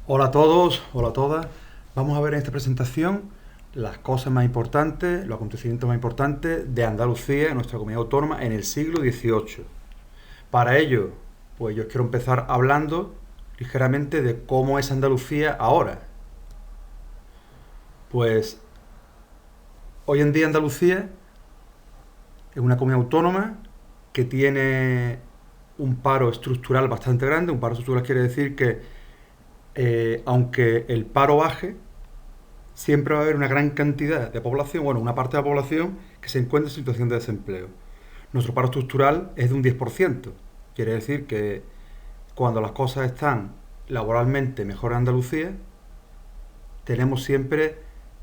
Hola a todos, hola a todas. Vamos a ver en esta presentación las cosas más importantes, los acontecimientos más importantes de Andalucía, nuestra comunidad autónoma, en el siglo XVIII. Para ello, pues yo quiero empezar hablando ligeramente de cómo es Andalucía ahora. Pues hoy en día Andalucía es una comunidad autónoma que tiene un paro estructural bastante grande. Un paro estructural quiere decir que aunque el paro baje, siempre va a haber una gran cantidad de población, bueno, una parte de la población que se encuentra en situación de desempleo. Nuestro paro estructural es de un 10%. Quiere decir que cuando las cosas están laboralmente mejor en Andalucía, tenemos siempre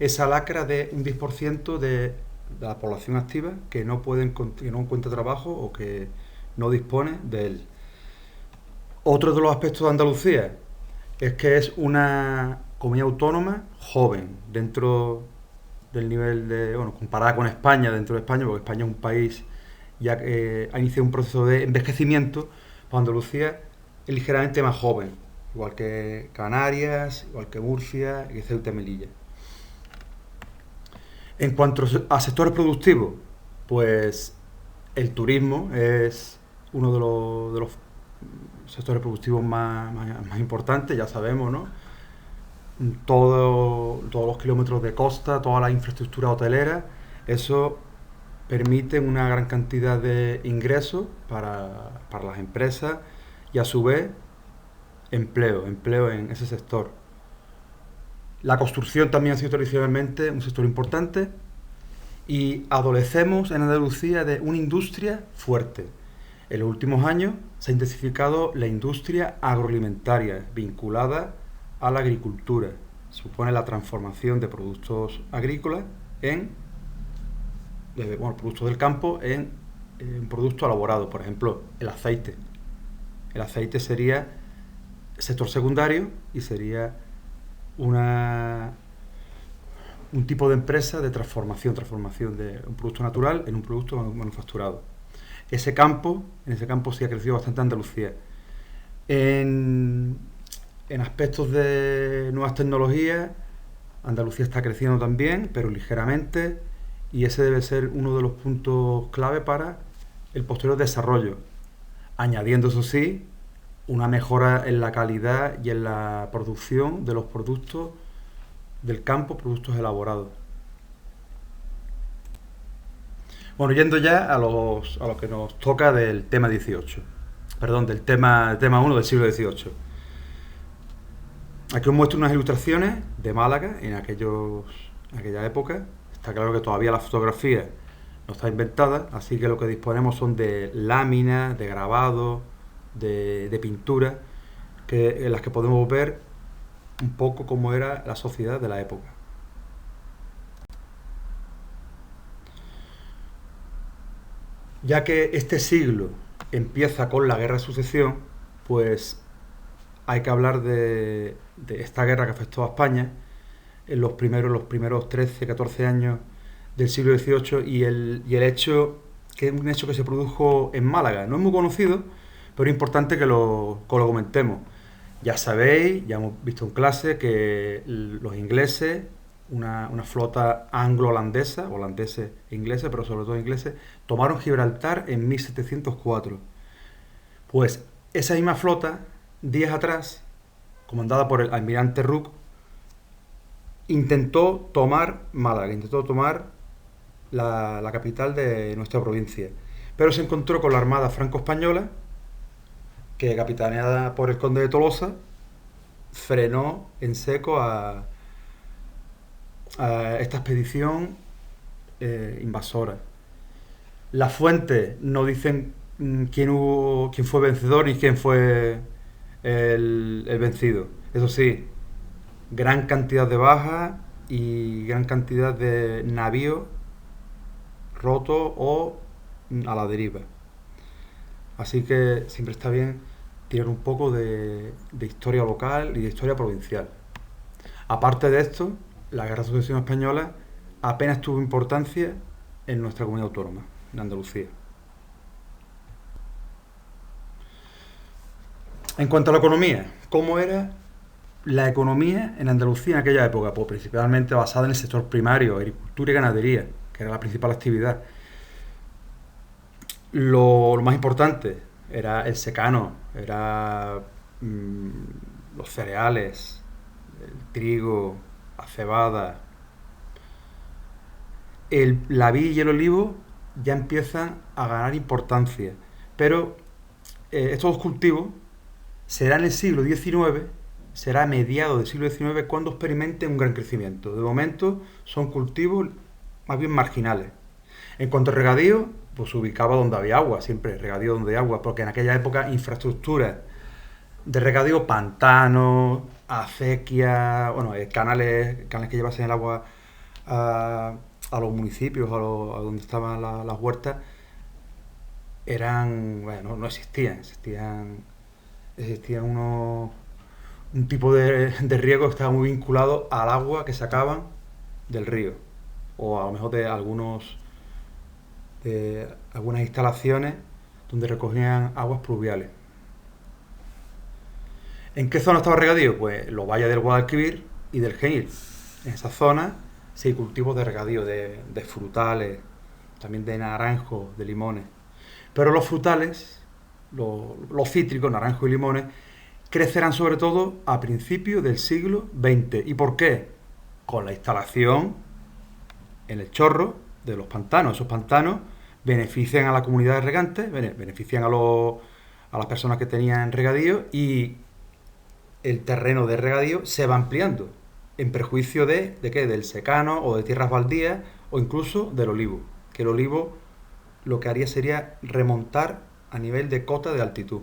esa lacra de un 10% de la población activa que que no encuentra trabajo o que no dispone de él. Otro de los aspectos de Andalucía es que es una comunidad autónoma joven dentro del nivel de, bueno, comparada con España, dentro de España, porque España es un país ya que ha iniciado un proceso de envejecimiento, pues Andalucía es ligeramente más joven, igual que Canarias, igual que Murcia y Ceuta y Melilla. En cuanto a sectores productivos, pues el turismo es uno de los sectores productivos más importantes, ya sabemos, ¿no? Todos los kilómetros de costa, toda la infraestructura hotelera, eso permite una gran cantidad de ingresos para las empresas y a su vez empleo en ese sector. La construcción también ha sido tradicionalmente un sector importante y adolecemos en Andalucía de una industria fuerte. En los últimos años se ha intensificado la industria agroalimentaria vinculada a la agricultura. Supone la transformación de productos agrícolas productos del campo en productos elaborados. Por ejemplo, el aceite. El aceite sería sector secundario y sería una, un tipo de empresa de transformación de un producto natural en un producto manufacturado. En ese campo sí ha crecido bastante Andalucía. En, en aspectos de nuevas tecnologías, Andalucía está creciendo también, pero ligeramente, y ese debe ser uno de los puntos clave para el posterior desarrollo, añadiendo, eso sí, una mejora en la calidad y en la producción de los productos del campo, productos elaborados. Bueno, yendo ya a lo que nos toca del tema 18. Perdón, tema 1 del siglo XVIII. Aquí os muestro unas ilustraciones de Málaga en aquella época. Está claro que todavía la fotografía no está inventada, así que lo que disponemos son de láminas, de grabados, de pintura, en las que podemos ver un poco cómo era la sociedad de la época. Ya que este siglo empieza con la Guerra de Sucesión, pues hay que hablar de esta guerra que afectó a España en los primeros 13, 14 años del siglo XVIII y el hecho, que es un hecho que se produjo en Málaga. No es muy conocido, pero es importante que lo comentemos. Ya sabéis, ya hemos visto en clase que los ingleses, una flota anglo-holandesa, holandeses e ingleses, pero sobre todo ingleses, tomaron Gibraltar en 1704. Pues esa misma flota, días atrás, comandada por el almirante Rooke, intentó tomar Málaga, intentó tomar la capital de nuestra provincia. Pero se encontró con la armada franco-española, que capitaneada por el conde de Tolosa, frenó en seco a esta expedición invasora. Las fuentes no dicen quién fue vencedor ni quién fue el vencido. Eso sí, gran cantidad de bajas y gran cantidad de navíos rotos o a la deriva. Así que siempre está bien tirar un poco de historia local y de historia provincial. Aparte de esto, la Guerra de Sucesión Española apenas tuvo importancia en nuestra comunidad autónoma, en Andalucía. En cuanto a la economía, ¿cómo eran la economía en Andalucía en aquella época, pues principalmente basada en el sector primario, agricultura y ganadería, que era la principal actividad. Lo más importante era el secano, era los cereales, el trigo, la cebada. La vid y el olivo ya empiezan a ganar importancia, pero estos dos cultivos será en el siglo XIX, será a mediados del siglo XIX cuando experimenten un gran crecimiento. De momento son cultivos más bien marginales. En cuanto a regadío, pues se ubicaba donde había agua, siempre regadío donde hay agua, porque en aquella época infraestructuras de regadío, pantanos, acequias, bueno, canales que llevasen el agua a los municipios, a donde estaban las huertas, eran, bueno, no existían, existían un tipo de riego que estaba muy vinculado al agua que sacaban del río, o a lo mejor de algunas instalaciones donde recogían aguas pluviales. ¿En qué zona estaba regadío? Pues los valles del Guadalquivir y del Genil. En esa zona sí hay cultivos de regadío, de frutales, también de naranjos, de limones. Pero los frutales, los cítricos, naranjos y limones, crecerán sobre todo a principios del siglo XX. ¿Y por qué? Con la instalación en el chorro de los pantanos. Esos pantanos benefician a la comunidad de regantes, benefician a las personas que tenían regadío, y el terreno de regadío se va ampliando en perjuicio ¿de qué? Del secano o de tierras baldías o incluso del olivo. Que el olivo lo que haría sería remontar a nivel de cota de altitud.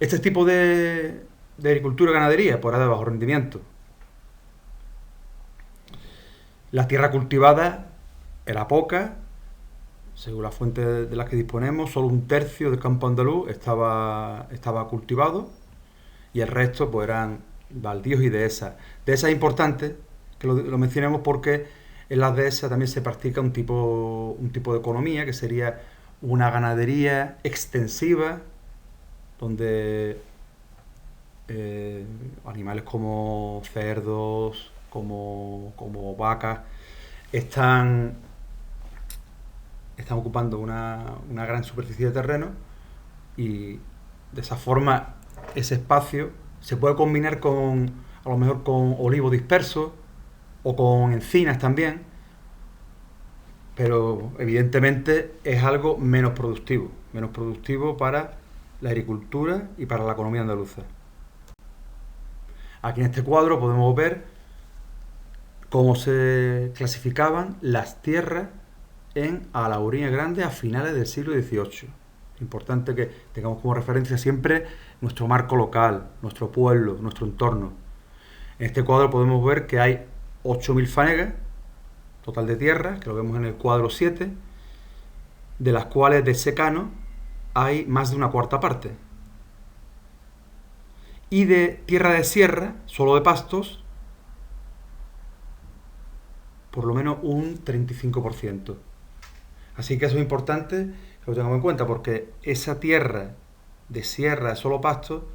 Este tipo de agricultura y ganadería pues era de bajo rendimiento. La tierra cultivada era poca, según las fuentes de las que disponemos, solo un tercio del campo andaluz estaba cultivado y el resto pues eran baldíos y dehesas. Dehesas es importante que lo mencionemos porque en las dehesas también se practica un tipo de economía que sería una ganadería extensiva donde animales como cerdos, como vacas, están ocupando una gran superficie de terreno, y de esa forma ese espacio se puede combinar a lo mejor con olivos dispersos o con encinas también, pero evidentemente es algo menos productivo para la agricultura y para la economía andaluza. Aquí en este cuadro podemos ver cómo se clasificaban las tierras en Alaurín Grande a finales del siglo XVIII. Importante que tengamos como referencia siempre nuestro marco local, nuestro pueblo, nuestro entorno. En este cuadro podemos ver que hay 8.000 fanegas total de tierra, que lo vemos en el cuadro 7, de las cuales de secano hay más de una cuarta parte. Y de tierra de sierra, solo de pastos, por lo menos un 35%. Así que eso es importante que lo tengamos en cuenta, porque esa tierra de sierra, de solo pasto,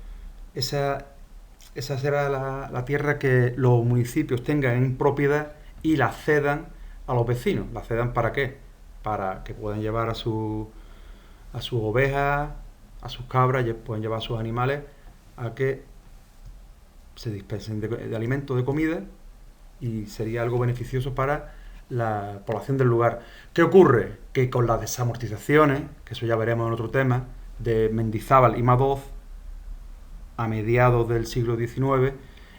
esa será la tierra que los municipios tengan en propiedad y la cedan a los vecinos. ¿La cedan para qué? Para que puedan llevar a sus ovejas, a sus cabras, pueden llevar a sus animales a que se dispensen de alimentos, de comida, y sería algo beneficioso para la población del lugar. ¿Qué ocurre? Que con las desamortizaciones, que eso ya veremos en otro tema, de Mendizábal y Madoz, a mediados del siglo XIX,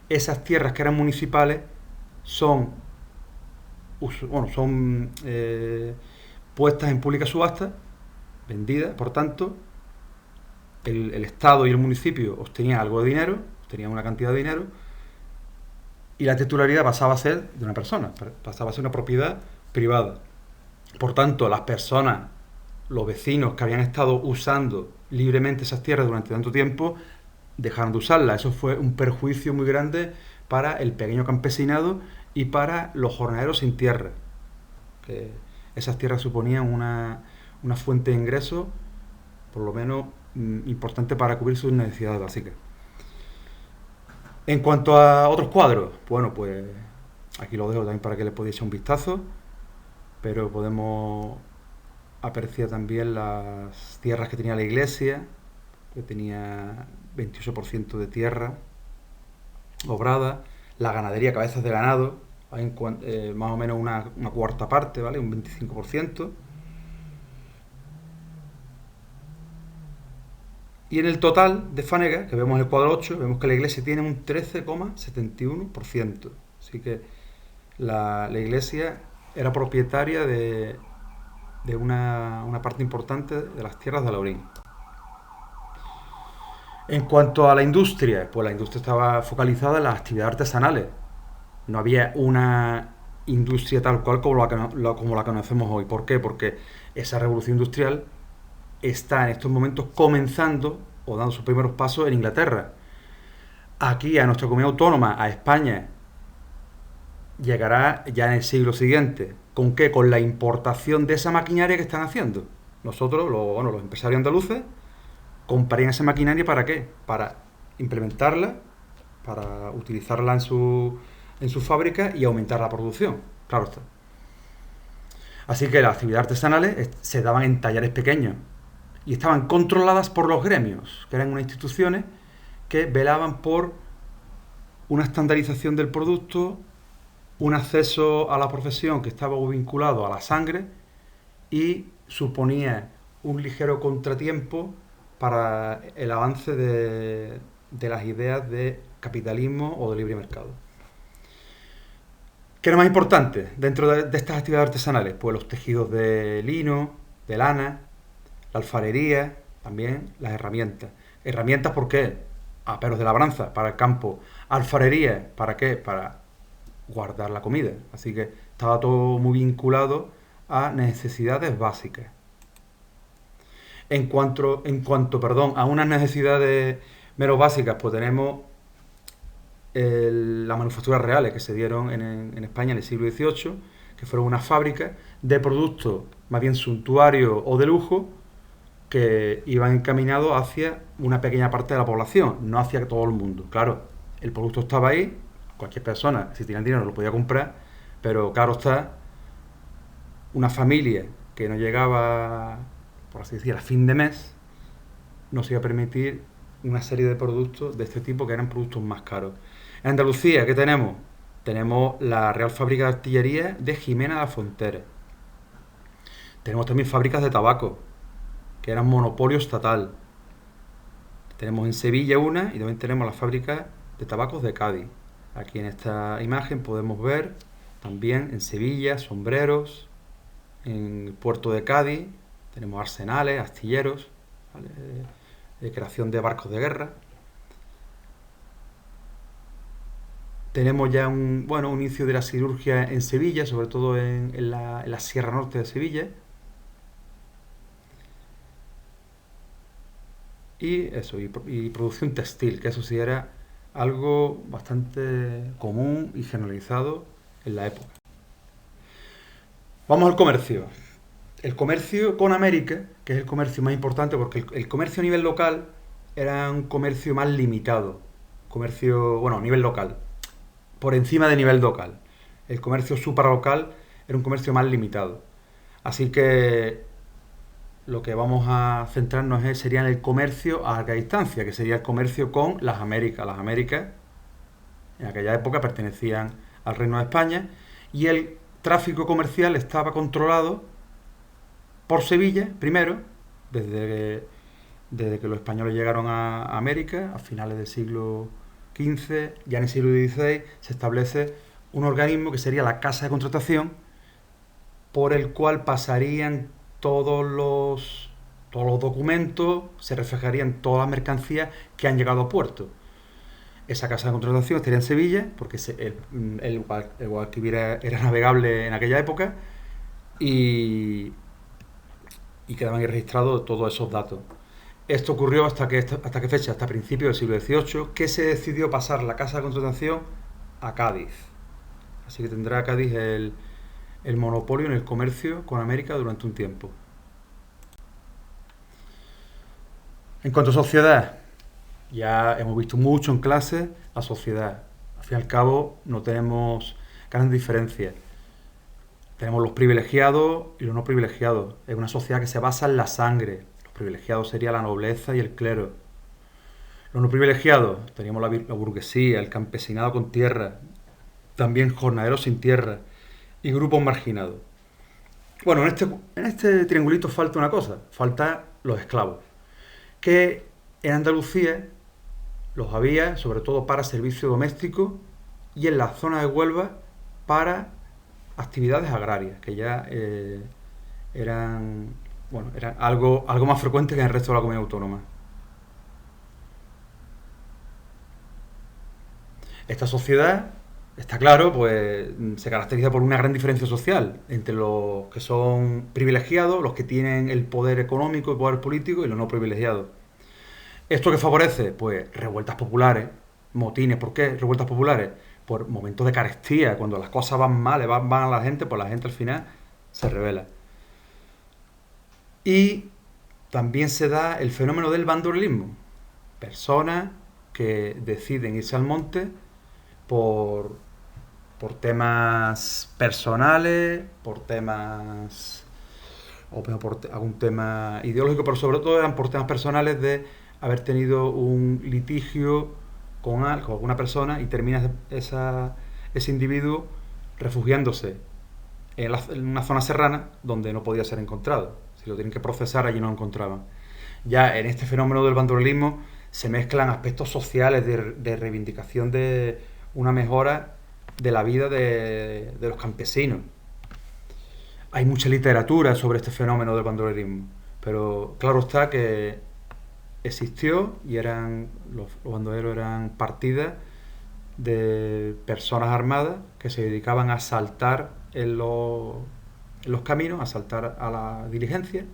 esas tierras que eran municipales son puestas en pública subasta, vendidas, por tanto, el Estado y el municipio obtenían algo de dinero, obtenían una cantidad de dinero, y la titularidad pasaba a ser de una persona, pasaba a ser una propiedad privada. Por tanto, las personas, los vecinos que habían estado usando libremente esas tierras durante tanto tiempo, dejaron de usarlas. Eso fue un perjuicio muy grande para el pequeño campesinado y para los jornaleros sin tierra. Que esas tierras suponían una fuente de ingresos, por lo menos importante para cubrir sus necesidades básicas. En cuanto a otros cuadros, bueno, pues aquí lo dejo también para que le podáis echar un vistazo, pero podemos apreciar también las tierras que tenía la iglesia, que tenía 28% de tierra obrada, la ganadería, cabezas de ganado, hay más o menos una cuarta parte, ¿vale? Un 25%. Y en el total de Fanega, que vemos en el cuadro 8, vemos que la iglesia tiene un 13,71%. Así que la iglesia era propietaria de una parte importante de las tierras de Alaurín. En cuanto a la industria, pues la industria estaba focalizada en las actividades artesanales. No había una industria tal cual como la conocemos hoy. ¿Por qué? Porque esa revolución industrial está en estos momentos comenzando o dando sus primeros pasos en Inglaterra. Aquí, a nuestra comunidad autónoma, a España, llegará ya en el siglo siguiente. ¿Con qué? Con la importación de esa maquinaria que están haciendo. Nosotros, los empresarios andaluces, comprarían esa maquinaria ¿para qué? Para implementarla, para utilizarla en su fábrica y aumentar la producción. Claro está. Así que las actividades artesanales se daban en talleres pequeños y estaban controladas por los gremios, que eran unas instituciones que velaban por una estandarización del producto, un acceso a la profesión que estaba vinculado a la sangre y suponía un ligero contratiempo para el avance de las ideas de capitalismo o de libre mercado. ¿Qué es lo más importante dentro de estas actividades artesanales? Pues los tejidos de lino, de lana, la alfarería, también las herramientas. ¿Herramientas por qué? Aperos de labranza, para el campo. Alfarería, ¿para qué? Para guardar la comida. Así que estaba todo muy vinculado a necesidades básicas. En cuanto a unas necesidades menos básicas, pues tenemos las manufacturas reales que se dieron en España en el siglo XVIII, que fueron unas fábricas de productos más bien suntuarios o de lujo que iban encaminados hacia una pequeña parte de la población, no hacia todo el mundo. Claro, el producto estaba ahí, cualquier persona, si tenía dinero, lo podía comprar, pero claro está, una familia que no llegaba, por así decir, a fin de mes, no se iba a permitir una serie de productos de este tipo que eran productos más caros. En Andalucía, ¿qué tenemos? Tenemos la Real Fábrica de Artillería de Jimena de la Frontera. Tenemos también fábricas de tabaco, que eran monopolio estatal. Tenemos en Sevilla una y también tenemos la fábrica de tabacos de Cádiz. Aquí en esta imagen podemos ver también en Sevilla sombreros, en el puerto de Cádiz tenemos arsenales, astilleros, ¿vale? De creación de barcos de guerra. Tenemos ya un inicio de la siderurgia en Sevilla, sobre todo en la Sierra Norte de Sevilla. Y producción textil, que eso sí era algo bastante común y generalizado en la época. Vamos al comercio. El comercio con América, que es el comercio más importante, porque el comercio a nivel local era un comercio más limitado. A nivel local, por encima de nivel local. El comercio supralocal era un comercio más limitado. Así que lo que vamos a centrarnos sería en el comercio a larga distancia, que sería el comercio con las Américas. Las Américas en aquella época pertenecían al Reino de España y el tráfico comercial estaba controlado por Sevilla, primero, desde que los españoles llegaron a América, a finales del siglo XV, ya en el siglo XVI se establece un organismo que sería la Casa de Contratación, por el cual pasarían todos los documentos, se reflejarían todas las mercancías que han llegado a puerto. Esa casa de contratación estaría en Sevilla, porque el Guadalquivir era navegable en aquella época, y quedaban ahí registrados todos esos datos. Esto ocurrió hasta qué fecha, hasta principios del siglo XVIII, que se decidió pasar la casa de contratación a Cádiz. Así que tendrá Cádiz el monopolio en el comercio con América durante un tiempo. En cuanto a sociedad, Ya hemos visto mucho en clase la sociedad. Al fin y al cabo no tenemos grandes diferencias. Tenemos los privilegiados y los no privilegiados. Es una sociedad que se basa en la sangre. Los privilegiados sería la nobleza y el clero. Los no privilegiados, teníamos la burguesía, el campesinado con tierra, también jornaleros sin tierra y grupos marginados. Bueno, en este triangulito falta una cosa, falta los esclavos, que en Andalucía los había sobre todo para servicio doméstico y en la zona de Huelva para actividades agrarias, que ya eran, bueno, eran algo más frecuente que en el resto de la comunidad autónoma. Esta sociedad, está claro, pues se caracteriza por una gran diferencia social entre los que son privilegiados, los que tienen el poder económico, el poder político y los no privilegiados. ¿Esto qué favorece? Pues revueltas populares, motines. ¿Por qué revueltas populares? Por momentos de carestía, cuando las cosas van mal, van a la gente, pues la gente al final se revela. Y también se da el fenómeno del bandolerismo. Personas que deciden irse al monte por, por temas personales, por temas o por algún tema ideológico, pero sobre todo eran por temas personales de haber tenido un litigio con alguna persona y termina ese individuo refugiándose en una zona serrana donde no podía ser encontrado. Si lo tienen que procesar, allí no lo encontraban. Ya en este fenómeno del bandolerismo se mezclan aspectos sociales de reivindicación de una mejora de la vida de los campesinos. Hay mucha literatura sobre este fenómeno del bandolerismo, pero claro está que existió y los bandoleros eran partidas de personas armadas que se dedicaban a asaltar en los caminos, a asaltar a la diligencia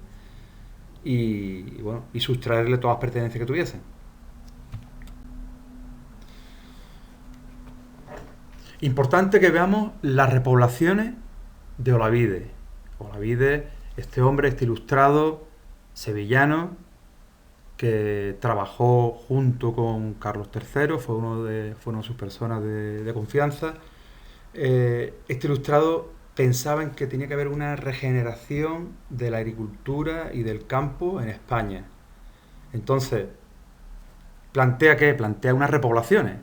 bueno, y sustraerle todas las pertenencias que tuviesen. Importante que veamos las repoblaciones de Olavide. Olavide, este hombre, este ilustrado sevillano, que trabajó junto con Carlos III, fue una de sus personas de confianza. Este ilustrado pensaba en que tenía que haber una regeneración de la agricultura y del campo en España. Entonces, ¿plantea qué? Plantea unas repoblaciones.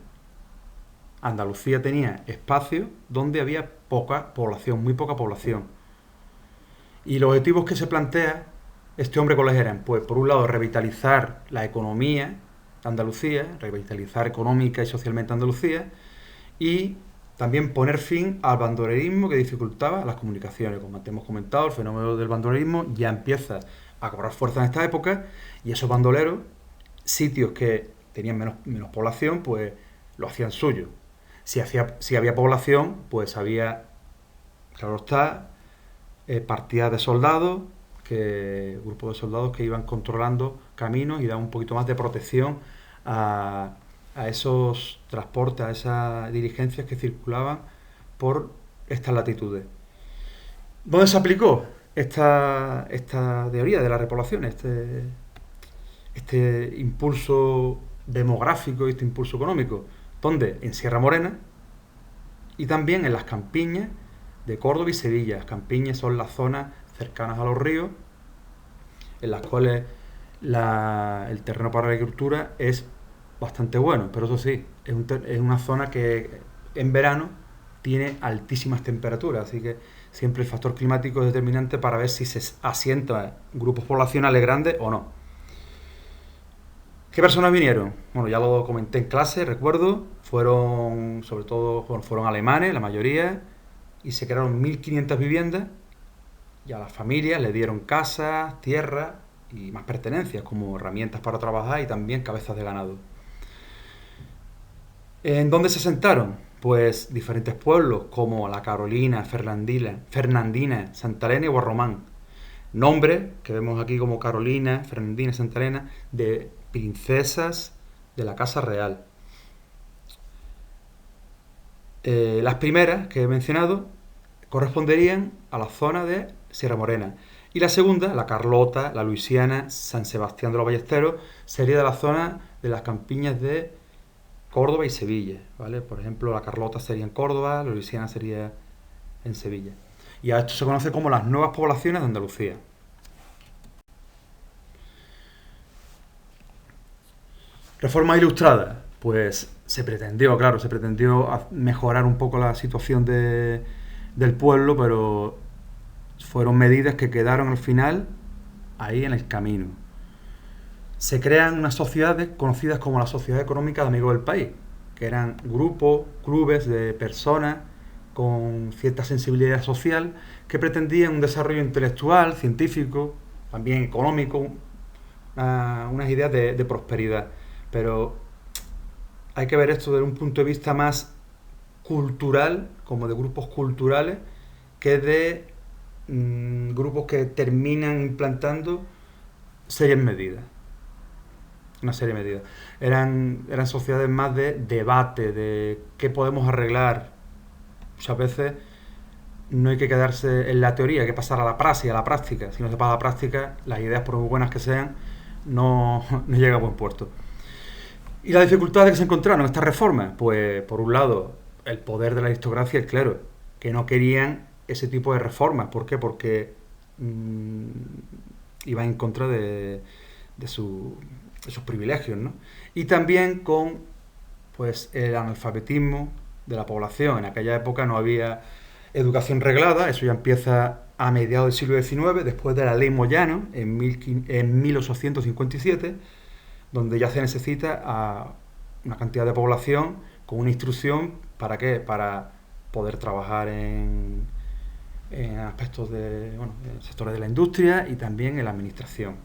Andalucía tenía espacios donde había poca población, muy poca población. Y los objetivos que se plantea este hombre, ¿cuáles eran? Pues por un lado revitalizar la economía de Andalucía, revitalizar económica y socialmente Andalucía, y también poner fin al bandolerismo que dificultaba las comunicaciones. Como antes hemos comentado, el fenómeno del bandolerismo ya empieza a cobrar fuerza en esta época, y esos bandoleros, sitios que tenían menos población, pues lo hacían suyo. Si había población, pues había, claro está, partidas de soldados, grupos de soldados que iban controlando caminos y daban un poquito más de protección a esos transportes, a esas diligencias que circulaban por estas latitudes. ¿Dónde se aplicó esta teoría de la repoblación, este impulso demográfico y este impulso económico? ¿Dónde? En Sierra Morena y también en las campiñas de Córdoba y Sevilla. Las campiñas son las zonas cercanas a los ríos, en las cuales el terreno para la agricultura es bastante bueno, pero eso sí, es una zona que en verano tiene altísimas temperaturas, así que siempre el factor climático es determinante para ver si se asientan grupos poblacionales grandes o no. ¿Qué personas vinieron? Bueno, ya lo comenté en clase, recuerdo, fueron alemanes, la mayoría, y se crearon 1.500 viviendas, y a las familias le dieron casas, tierra y más pertenencias, como herramientas para trabajar y también cabezas de ganado. ¿En dónde se asentaron? Pues diferentes pueblos como La Carolina, Fernandina, Santa Elena y Guarromán. Nombres que vemos aquí como Carolina, Fernandina, Santa Elena, de princesas de la Casa Real. Las primeras que he mencionado corresponderían a la zona de Sierra Morena. Y la segunda, la Carlota, la Luisiana, San Sebastián de los Ballesteros, sería de la zona de las campiñas de Córdoba y Sevilla, ¿vale? Por ejemplo, la Carlota sería en Córdoba, la Luisiana sería en Sevilla. Y a esto se conoce como las nuevas poblaciones de Andalucía. Reforma ilustrada, pues se pretendió, claro, se pretendió mejorar un poco la situación del pueblo, pero fueron medidas que quedaron al final ahí en el camino. Se crean unas sociedades conocidas como la Sociedad Económica de Amigos del País, que eran grupos, clubes de personas con cierta sensibilidad social que pretendían un desarrollo intelectual, científico, también económico, unas ideas de prosperidad. Pero hay que ver esto desde un punto de vista más cultural, como de grupos culturales, que de grupos que terminan implantando serias medidas. Una serie de medidas. Eran sociedades más de debate, de qué podemos arreglar. Muchas veces no hay que quedarse en la teoría, hay que pasar a la praxis, a la práctica. Si no se pasa a la práctica, las ideas, por muy buenas que sean, no llegan a buen puerto. ¿Y las dificultades que se encontraron en estas reformas? Pues, por un lado, el poder de la aristocracia es claro, que no querían ese tipo de reformas. ¿Por qué? Porque iba en contra de sus privilegios, ¿no? Y también con pues el analfabetismo de la población. En aquella época no había educación reglada, eso ya empieza a mediados del siglo XIX, después de la ley Moyano, en 1857, donde ya se necesita a una cantidad de población con una instrucción, ¿para qué? Para poder trabajar en aspectos de, bueno, en sectores de la industria y también en la administración.